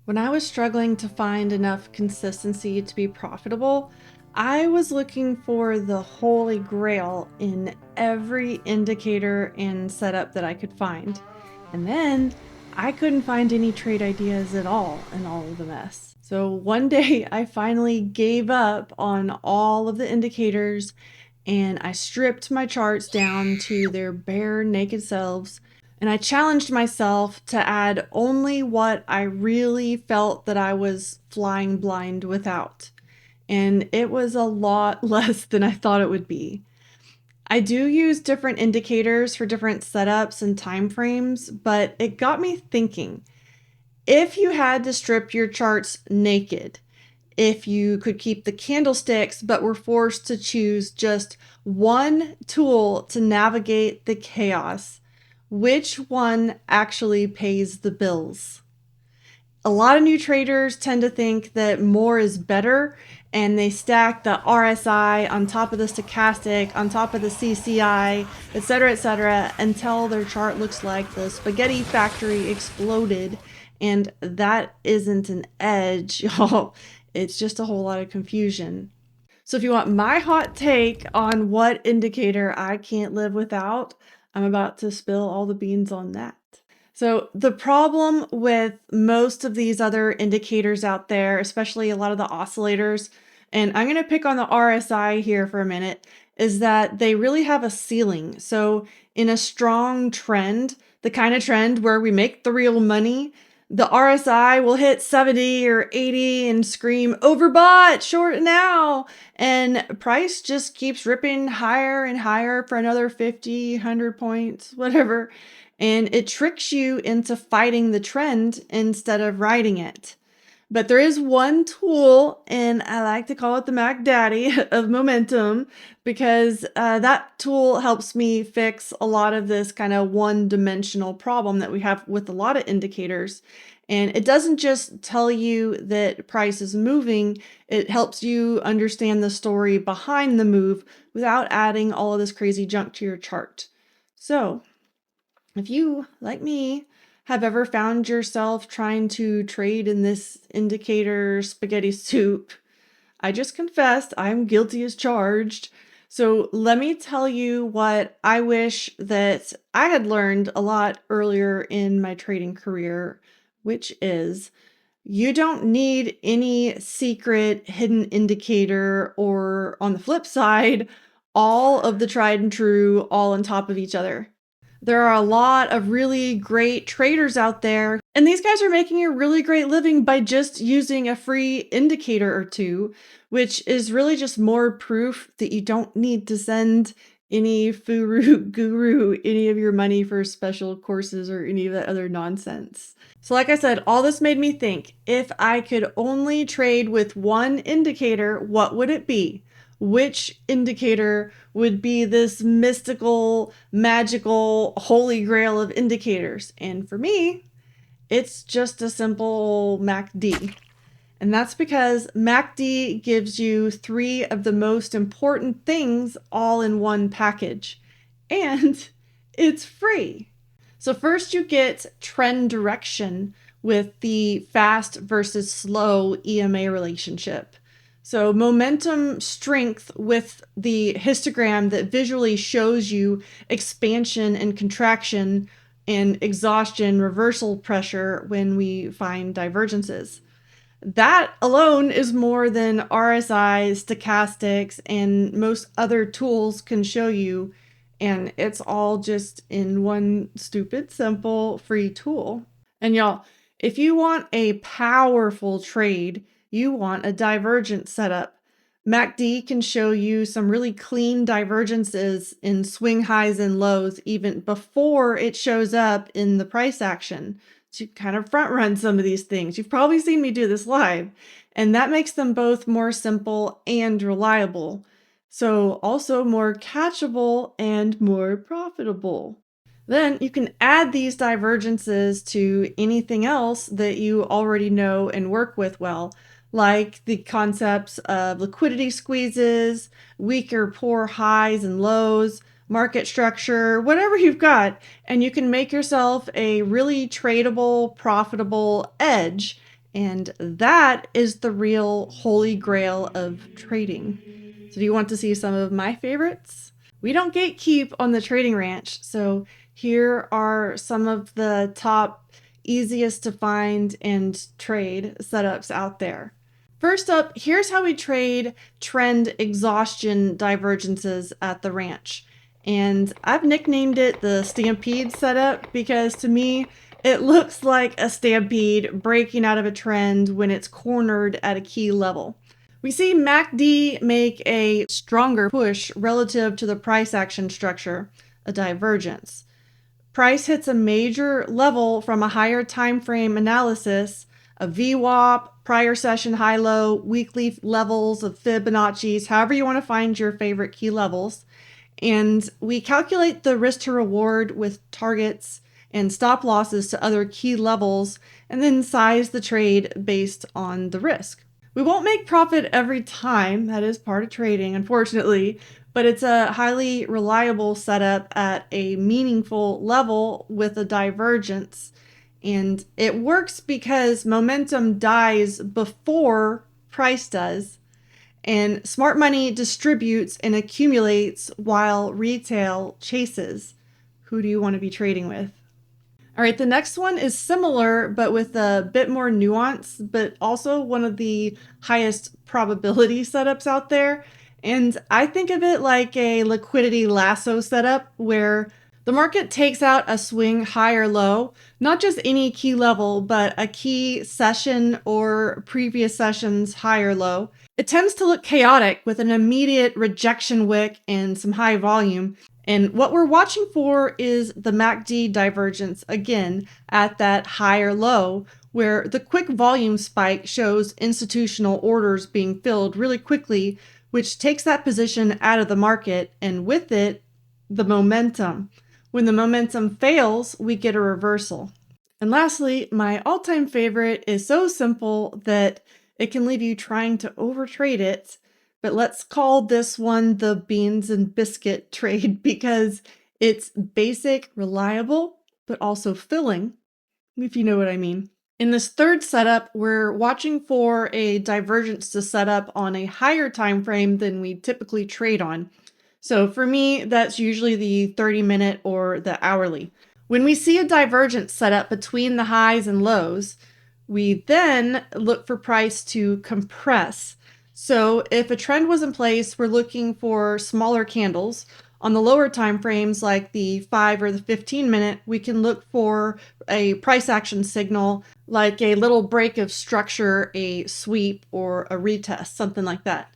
When I was struggling to find enough consistency to be profitable, I was looking for the holy grail in every indicator and setup that I could find. And then I couldn't find any trade ideas at all in all of the mess. So one day I finally gave up on all of the indicators and I stripped my charts down to their bare naked selves, and I challenged myself to add only what I really felt that I was flying blind without. And it was a lot less than I thought it would be. I do use different indicators for different setups and time frames, but it got me thinking. If you had to strip your charts naked, if you could keep the candlesticks but were forced to choose just one tool to navigate the chaos, which one actually pays the bills? A lot of new traders tend to think that more is better, and they stack the RSI on top of the stochastic, on top of the CCI, etc., until their chart looks like the spaghetti factory exploded. And that isn't an edge, y'all. It's just a whole lot of confusion. So if you want my hot take on what indicator I can't live without, I'm about to spill all the beans on that. So the problem with most of these other indicators out there, especially a lot of the oscillators, and I'm going to pick on the RSI here for a minute, is that they really have a ceiling. So in a strong trend, the kind of trend where we make the real money, the RSI will hit 70 or 80 and scream, overbought, short now. And price just keeps ripping higher and higher for another 50, 100 points, whatever. And it tricks you into fighting the trend instead of riding it. But there is one tool, and I like to call it the Mac Daddy of momentum, because that tool helps me fix a lot of this kind of one-dimensional problem that we have with a lot of indicators. And it doesn't just tell you that price is moving, it helps you understand the story behind the move without adding all of this crazy junk to your chart. So if you, like me, have ever found yourself trying to trade in this indicator spaghetti soup, I just confessed I'm guilty as charged. So let me tell you what I wish that I had learned a lot earlier in my trading career, which is you don't need any secret hidden indicator, or on the flip side, all of the tried and true all on top of each other. There are a lot of really great traders out there, and these guys are making a really great living by just using a free indicator or two, which is really just more proof that you don't need to send any furu guru any of your money for special courses or any of that other nonsense. So like I said, all this made me think, if I could only trade with one indicator, what would it be? Which indicator would be this mystical, magical, holy grail of indicators? And for me, it's just a simple MACD. And that's because MACD gives you three of the most important things all in one package. And it's free. So first you get trend direction with the fast versus slow EMA relationship. So momentum strength with the histogram that visually shows you expansion and contraction and exhaustion reversal pressure when we find divergences. That alone is more than RSI, stochastics, and most other tools can show you, and it's all just in one stupid, simple, free tool. And y'all, if you want a powerful trade, you want a divergence setup. MACD can show you some really clean divergences in swing highs and lows even before it shows up in the price action, to kind of front run some of these things. You've probably seen me do this live, and that makes them both more simple and reliable. So also more catchable and more profitable. Then you can add these divergences to anything else that you already know and work with well, like the concepts of liquidity squeezes, weak or poor highs and lows, market structure, whatever you've got, and you can make yourself a really tradable, profitable edge. And that is the real holy grail of trading. So do you want to see some of my favorites? We don't gatekeep on the trading ranch, so here are some of the top easiest to find and trade setups out there. First up, here's how we trade trend exhaustion divergences at the ranch. And I've nicknamed it the Stampede Setup because to me, it looks like a stampede breaking out of a trend when it's cornered at a key level. We see MACD make a stronger push relative to the price action structure, a divergence. Price hits a major level from a higher time frame analysis, a VWAP, prior session high-low, weekly levels of Fibonacci's, however you want to find your favorite key levels. And we calculate the risk to reward with targets and stop losses to other key levels, and then size the trade based on the risk. We won't make profit every time, that is part of trading, unfortunately, but it's a highly reliable setup at a meaningful level with a divergence. And it works because momentum dies before price does, and smart money distributes and accumulates while retail chases. Who do you want to be trading with? All right, the next one is similar, but with a bit more nuance, but also one of the highest probability setups out there. And I think of it like a liquidity lasso setup where the market takes out a swing high or low, not just any key level, but a key session or previous session's high or low. It tends to look chaotic with an immediate rejection wick and some high volume. And what we're watching for is the MACD divergence again at that high or low, where the quick volume spike shows institutional orders being filled really quickly, which takes that position out of the market, and with it, the momentum. When the momentum fails, we get a reversal. And lastly, my all-time favorite is so simple that it can leave you trying to overtrade it. But let's call this one the beans and biscuit trade because it's basic, reliable, but also filling, if you know what I mean. In this third setup, we're watching for a divergence to set up on a higher time frame than we typically trade on. So for me, that's usually the 30-minute or the hourly. When we see a divergence set up between the highs and lows, we then look for price to compress. So if a trend was in place, we're looking for smaller candles. On the lower time frames, like the 5 or the 15-minute, we can look for a price action signal, like a little break of structure, a sweep, or a retest, something like that.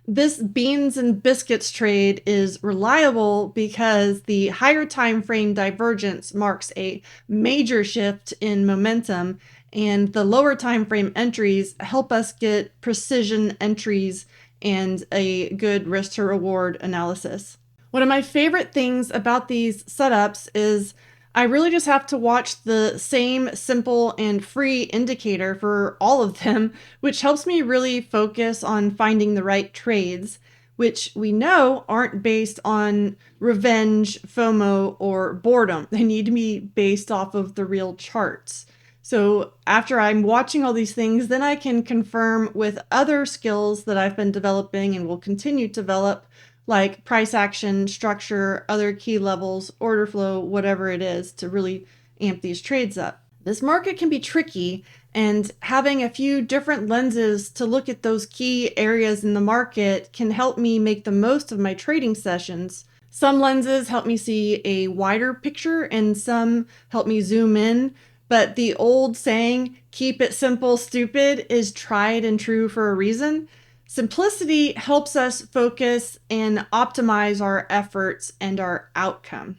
This beans and biscuits trade is reliable because the higher time frame divergence marks a major shift in momentum, and the lower time frame entries help us get precision entries and a good risk to reward analysis. One of my favorite things about these setups is I really just have to watch the same simple and free indicator for all of them, which helps me really focus on finding the right trades, which we know aren't based on revenge, FOMO, or boredom. They need to be based off of the real charts. So after I'm watching all these things, then I can confirm with other skills that I've been developing and will continue to develop, like price action, structure, other key levels, order flow, whatever it is, to really amp these trades up. This market can be tricky, and having a few different lenses to look at those key areas in the market can help me make the most of my trading sessions. Some lenses help me see a wider picture and some help me zoom in, but the old saying, keep it simple, stupid, is tried and true for a reason. Simplicity helps us focus and optimize our efforts and our outcome.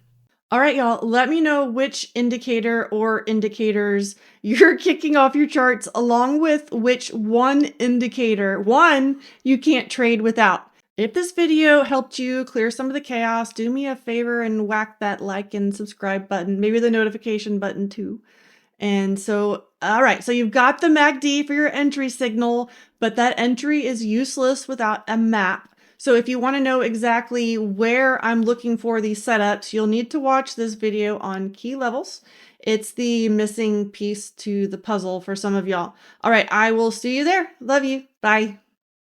All right, y'all, let me know which indicator or indicators you're kicking off your charts, along with which one indicator, one, you can't trade without. If this video helped you clear some of the chaos, do me a favor and whack that like and subscribe button, maybe the notification button too. And so, all right, so you've got the MACD for your entry signal, but that entry is useless without a map. So if you want to know exactly where I'm looking for these setups, you'll need to watch this video on key levels. It's the missing piece to the puzzle for some of y'all. All right, I will see you there. Love you. Bye.